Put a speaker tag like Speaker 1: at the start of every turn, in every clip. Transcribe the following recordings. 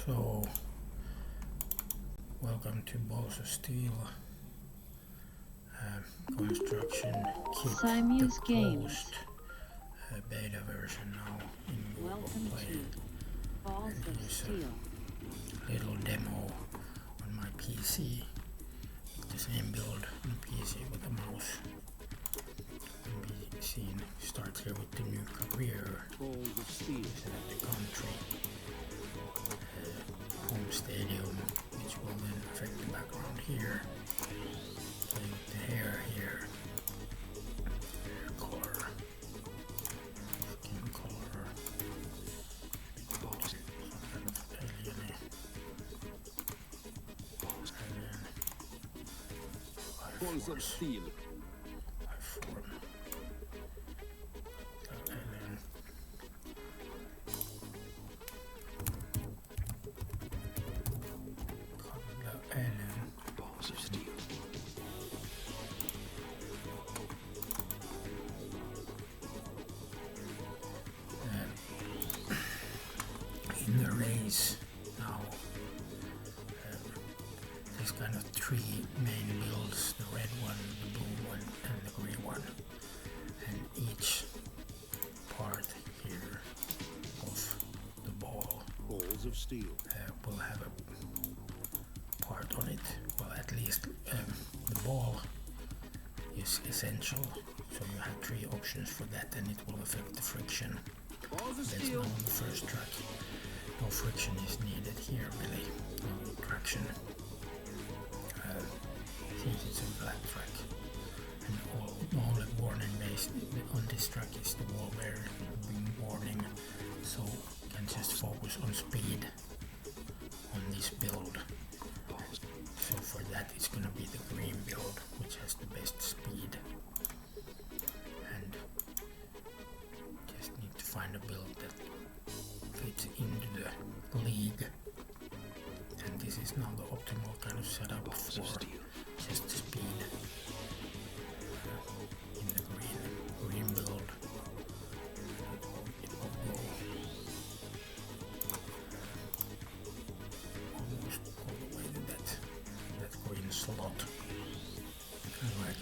Speaker 1: So, welcome to Balls of Steel construction kit, the closed beta version now in Google Play. And here's a little demo on my PC. The same build on a PC with a mouse. Can be seen. Start here with the new career. Select the country. Home stadium, which will then affect the background here. Play with the hair here. Hair color. Skin color. Some kind of alien.
Speaker 2: Balls of Steel.
Speaker 1: Life-form. Alien. Alien.
Speaker 2: Balls of Steel.
Speaker 1: In the race now, there's kind of three main builds: the red one, the blue one, and the green one. And each part here of the ball
Speaker 2: Balls of Steel.
Speaker 1: will have a part on it. Well, at least the ball is essential, so you have three options for that, and it will affect the friction.
Speaker 2: Balls of
Speaker 1: Based
Speaker 2: Steel.
Speaker 1: on the first track, no friction is needed here, really, no traction. Since it's a black track, and the only warning based on this track is the wall bearing warning, so you can just focus on speed on this build. So for that it's gonna be the green build, which has the best speed, and just need to find a build that fits into the league. And this is now the optimal kind of setup for just the speed in the green build. It will go almost all the way to that green slot. Alright,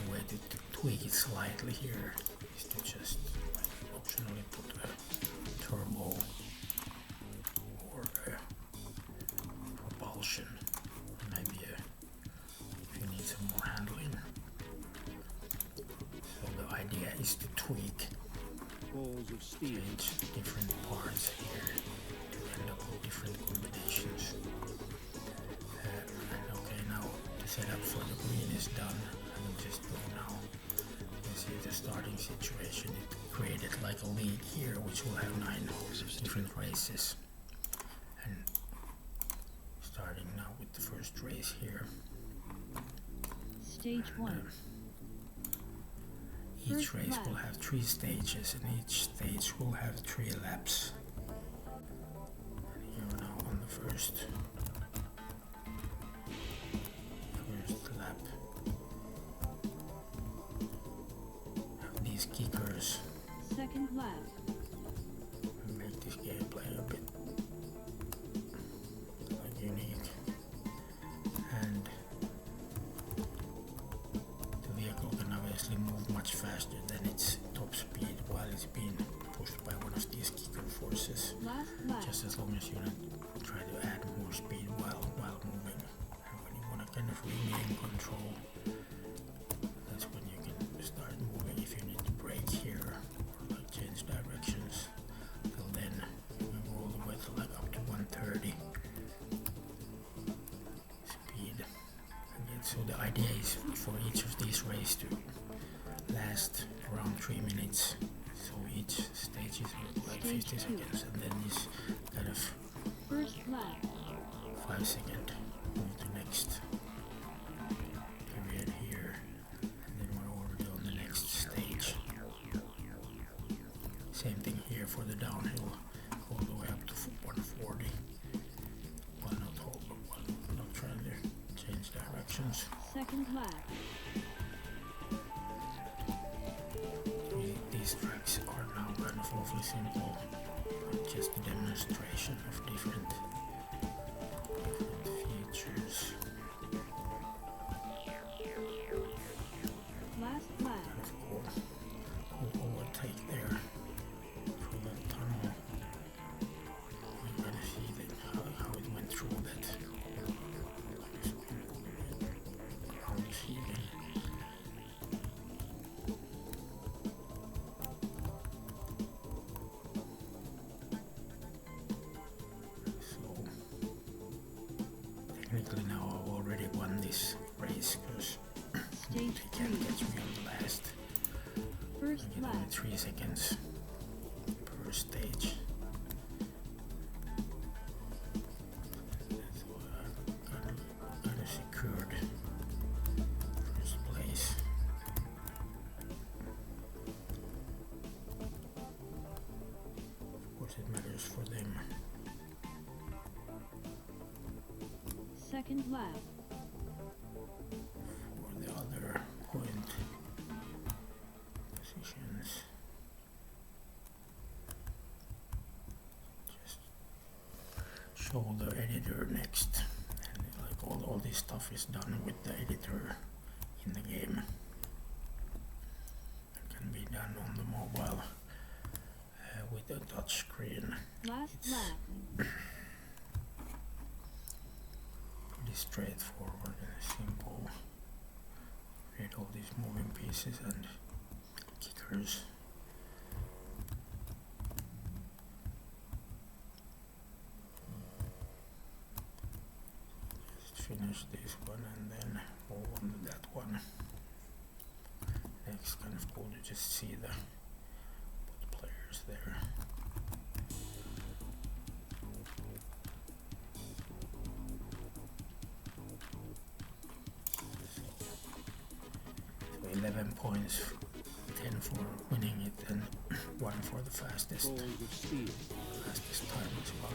Speaker 1: the way to tweak it slightly here is to just optionally put a turbo or a propulsion, maybe if you need some more handling. So the idea is to tweak,
Speaker 2: Balls of Steel.
Speaker 1: change different parts here to end up with different combinations. And okay, now the setup for the green is done. I will just go now. You can see the starting situation. It created like a league here, which will have 9 different races. And starting now with the first race here.
Speaker 3: Stage 1.
Speaker 1: Each
Speaker 3: First
Speaker 1: race
Speaker 3: lap.
Speaker 1: will have 3 stages, and each stage will have 3 laps. And here we're now on the first lap. Have these kickers
Speaker 3: Second lap.
Speaker 1: make this gameplay a bit like unique. And the vehicle can obviously move much faster than its top speed while it's being pushed by one of these kicker forces.
Speaker 3: Last lap.
Speaker 1: Just as long as you don't try to add more speed while moving. And when you want to kind of regain control, that's when you can start moving. If you need to brake here or like change directions, till then you go all the way to like up to 130 speed. And yet, so the idea is for each of these races to last around 3 minutes. So each stage is like 50 seconds, and then this kind of
Speaker 3: First lap.
Speaker 1: 5-second move to next period here, and then we're already on the next stage. Same thing here for the downhill, all the way up to 140. While not trying to change directions.
Speaker 3: Second lap.
Speaker 1: These tracks are now kind of awfully simple, just a demonstration of different Technically now I've already won this race because
Speaker 3: Stage
Speaker 1: they can't
Speaker 3: 3.
Speaker 1: catch me on the last.
Speaker 3: First
Speaker 1: I get only
Speaker 3: lap.
Speaker 1: 3 seconds per stage. So kind of secured first place. Of course it matters for them.
Speaker 3: Second lap.
Speaker 1: For the other point positions. Just show the editor next. And like all this stuff is done with the editor in the game. It can be done on the mobile with a touch screen.
Speaker 3: Last
Speaker 1: It's
Speaker 3: lap.
Speaker 1: pretty straightforward and simple. Create all these moving pieces and kickers. Just finish this one and then move on to that one. Next, kind of cool to just see the players there. So 11 points, 10 for winning it and 1 for the fastest
Speaker 2: Balls of steel.
Speaker 1: time as well.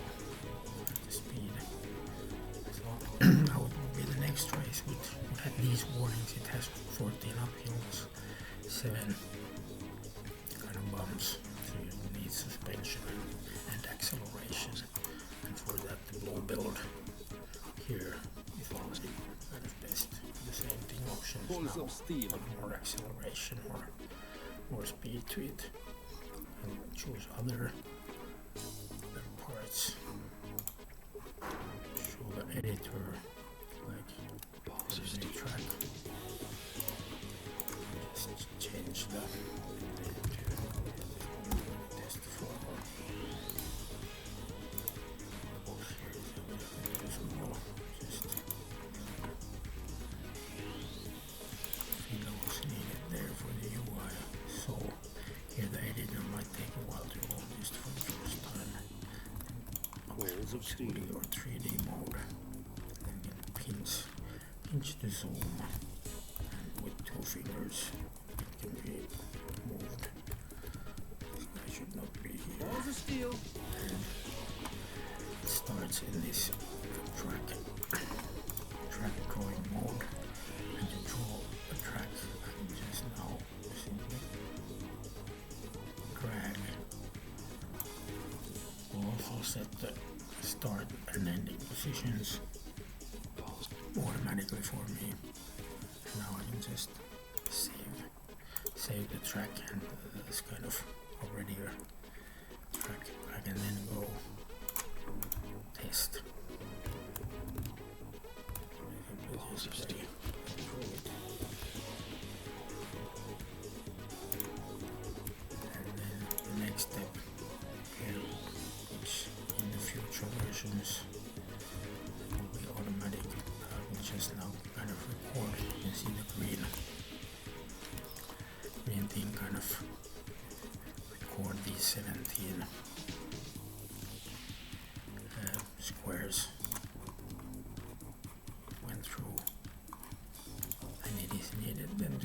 Speaker 1: The speed. So how it would be the next race would have these warnings. It has 14 uphills, 7 kind of bumps, so you need suspension and acceleration. And for that the blue build here is already kind of best. The same thing options
Speaker 2: Balls
Speaker 1: now,
Speaker 2: of steel.
Speaker 1: but more acceleration or more speed to it. And choose other parts. Show the editor like balls of steel track. Just change the test forward. Just fill what's needed there for the UI. So here the editor might take a while to load this for the first time.
Speaker 2: Balls of steel.
Speaker 1: 2D or 3D mode. And then pinch the zoom. And with 2 fingers it can be moved. This guy should not be here.
Speaker 2: Balls of steel.
Speaker 1: And it starts in this track drawing mode. And to draw a track, I can just now simply drag. We'll also set the start and ending positions automatically for me. Now I can just save the track, and it's kind of already a track. I can then go test. Balls of steel. And then the next step here, which in the future versions will be automatic. I will just now kind of record. You can see the green thing kind of record these 17 squares went through, and it is needed then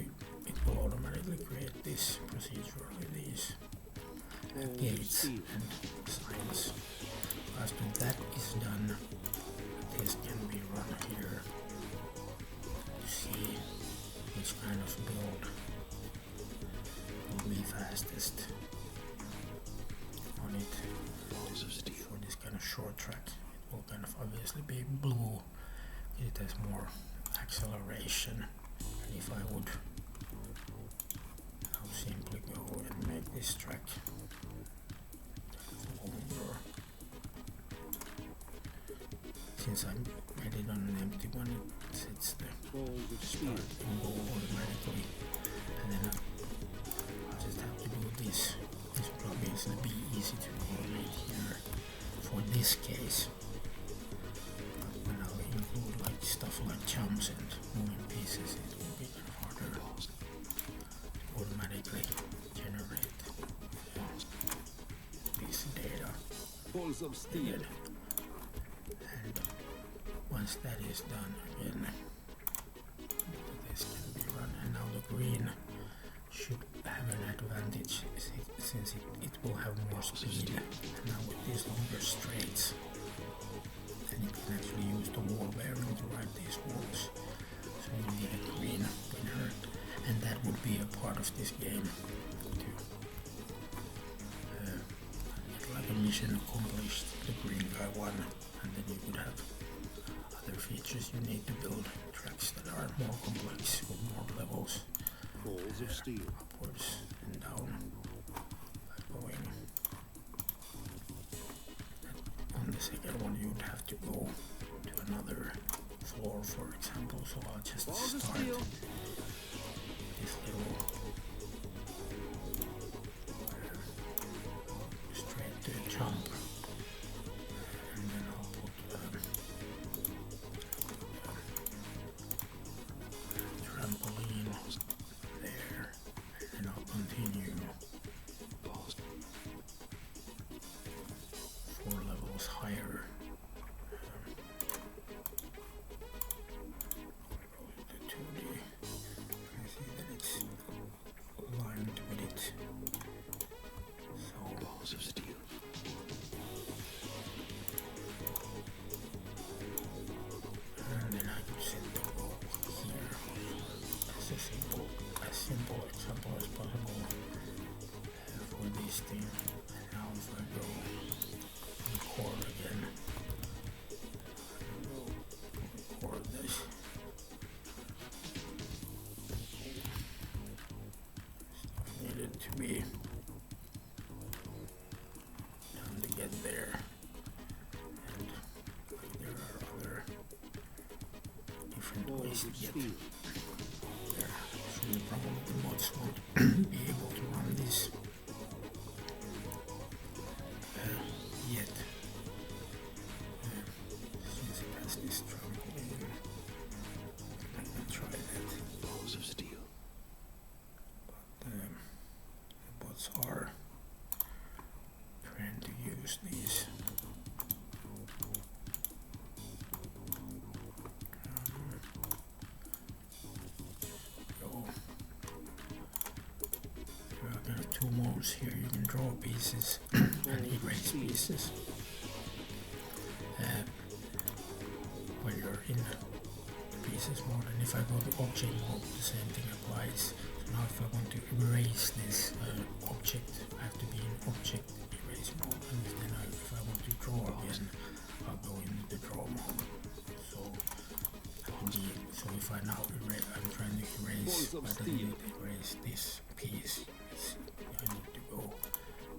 Speaker 1: it will automatically create this procedurally these
Speaker 2: Balls of
Speaker 1: gates
Speaker 2: steel.
Speaker 1: and signs. After that is done, the test can be run here to see which kind of build will be fastest on it.
Speaker 2: Balls of steel.
Speaker 1: For this kind of short track, it will kind of obviously be blue. It has more acceleration, and if I would now simply go and make this track longer, since I made it on an empty one, it sets the
Speaker 2: Balls of steel.
Speaker 1: start and go automatically, and then I'll just have to do this. This will obviously be easy to automate here for this case. But when I'll include like stuff like jumps and moving pieces, it will be kind of harder to automatically generate this data.
Speaker 2: Balls of steel.
Speaker 1: And once that is done, again, this can be run. And now the green should have an advantage since it will have more speed. And now with these longer straights, then it can actually use the wall bearing to ride these walls. So you need a green winner, and that would be a part of this game to get like a mission accomplished. The green guy won, and then you could have other features. You need to build tracks that are more complex with more levels.
Speaker 2: Balls of steel.
Speaker 1: Upwards and down by going. On the second one you'd have to go to another floor, for example, so I'll just
Speaker 2: Balls of
Speaker 1: start
Speaker 2: steel.
Speaker 1: this little straight to the jump, and then I'll put trampoline there, and I'll continue 4 levels higher. Go to 2D. I see that it's aligned with it. So
Speaker 2: Balls of steel.
Speaker 1: and then I could set the goal here as simple example as possible for this thing. And now if I go record again, record this. Stuff needed to be done to get there. And there are other different ways
Speaker 2: Balls
Speaker 1: to
Speaker 2: of
Speaker 1: get
Speaker 2: steel.
Speaker 1: there. So you probably the mods won't be able to run this yet. Since it has this trampoline, I can try that.
Speaker 2: Balls of steel.
Speaker 1: The bots are trying to use these. Go. There are kind of 2 modes here. You can draw pieces and erase pieces. When you're in the pieces mode, and if I go to object mode, the same thing applies. So now if I want to erase this object, I have to be in object erase mode, and then if I want to draw again, I'll go into the draw mode. So if I now I'm trying to erase, but I need to erase this piece. I need to go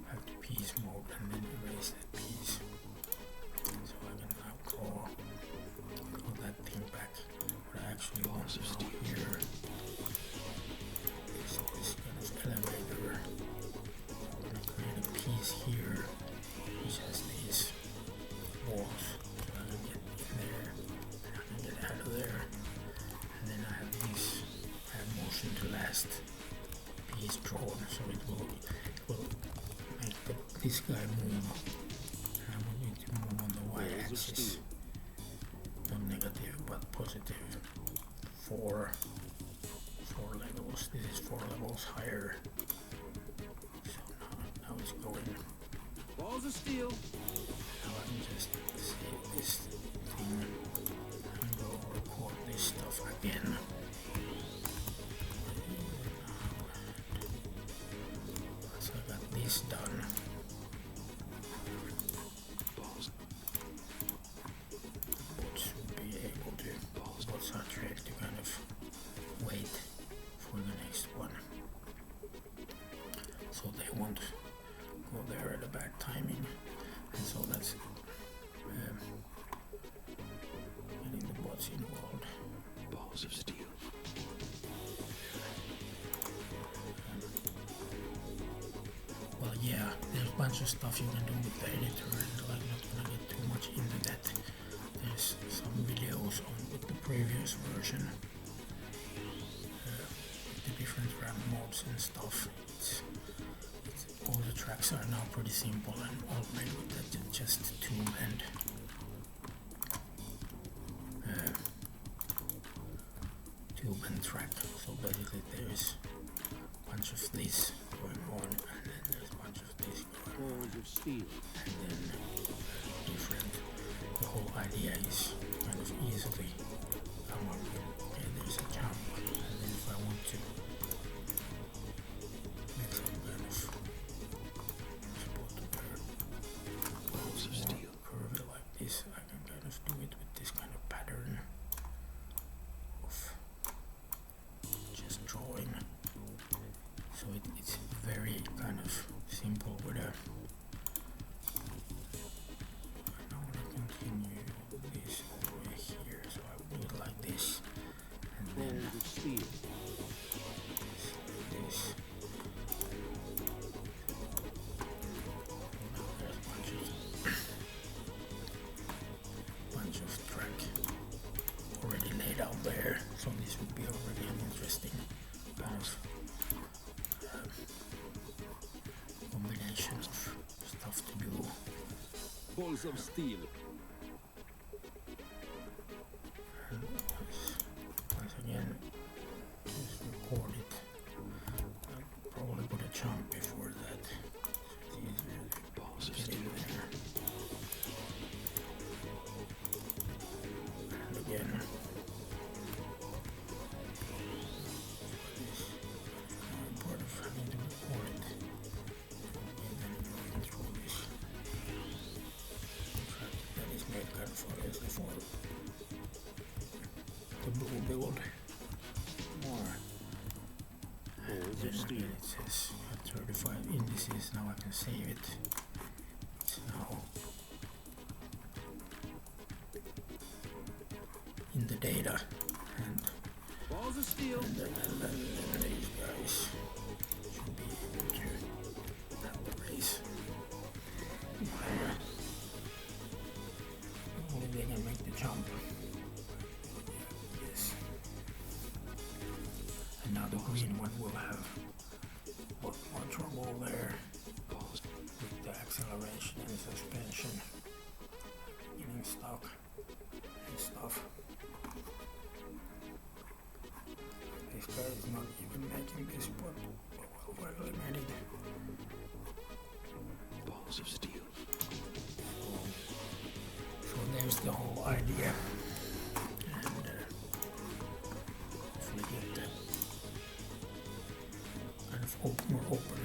Speaker 1: back to piece mode and then erase that piece. So I can now draw that thing back. What I actually want to do here is this kind of elevator. I'm going to create a piece here which has these walls, so I can get in there and I can get out of there. And then I have this motion to last piece drawn, so it will make this guy move. And I want it to move on the y-axis. Not negative but positive. 4 levels. This is 4 levels higher. So now it's going.
Speaker 2: Balls of steel.
Speaker 1: Now I can just save this thing and go record this stuff again. So I got this done.
Speaker 2: Balls.
Speaker 1: Bots will be able to. Bots are trained to kind of wait for the next one. So they won't go there at a bad timing. And so that's getting the bots involved.
Speaker 2: Balls of steel.
Speaker 1: Well, yeah, there's a bunch of stuff you can do with the editor, and I'm not gonna get too much into that. There's some videos on with the previous version, the different ramp modes and stuff. All the tracks are now pretty simple and all made with just tube and track. So basically there is a bunch of this going on, and then there's a bunch of this going on,
Speaker 2: Balls of steel.
Speaker 1: and then different. The whole idea is kind of easily come up with, okay, there's a jump, and then if I want to make some kind of spot where
Speaker 2: Balls of steel.
Speaker 1: curve like this, I can kind of do it with this kind of pattern of just drawing. So it's very kind of simple with a. I want to continue this all the way here, so I will do it like this, and then
Speaker 2: Balls of steel.
Speaker 1: this. Now there's a bunch of track already laid out there, so this would be already an interesting kind of combination of stuff to do.
Speaker 2: Balls of steel.
Speaker 1: And once again, just record it. I'll probably put a jump before that, so it's easier
Speaker 2: Balls
Speaker 1: to
Speaker 2: of
Speaker 1: get in
Speaker 2: steel.
Speaker 1: there. And again, this part of having to record it, and then going through this track that is made kind of obviously for the blue build more.
Speaker 2: Balls of
Speaker 1: Then
Speaker 2: steel.
Speaker 1: again it says 35 indices, now I can save it. It's now in the data, and
Speaker 2: Balls of steel.
Speaker 1: then these guys should be able to have the race. Only they can make the jump. Yes. And now the green one will have more trouble there
Speaker 2: Balls.
Speaker 1: with the acceleration and suspension, getting stuck and stuff. This guy is not even making this, but finally made it.
Speaker 2: Balls of steel.
Speaker 1: So there's the whole idea, and if we get that kind of more open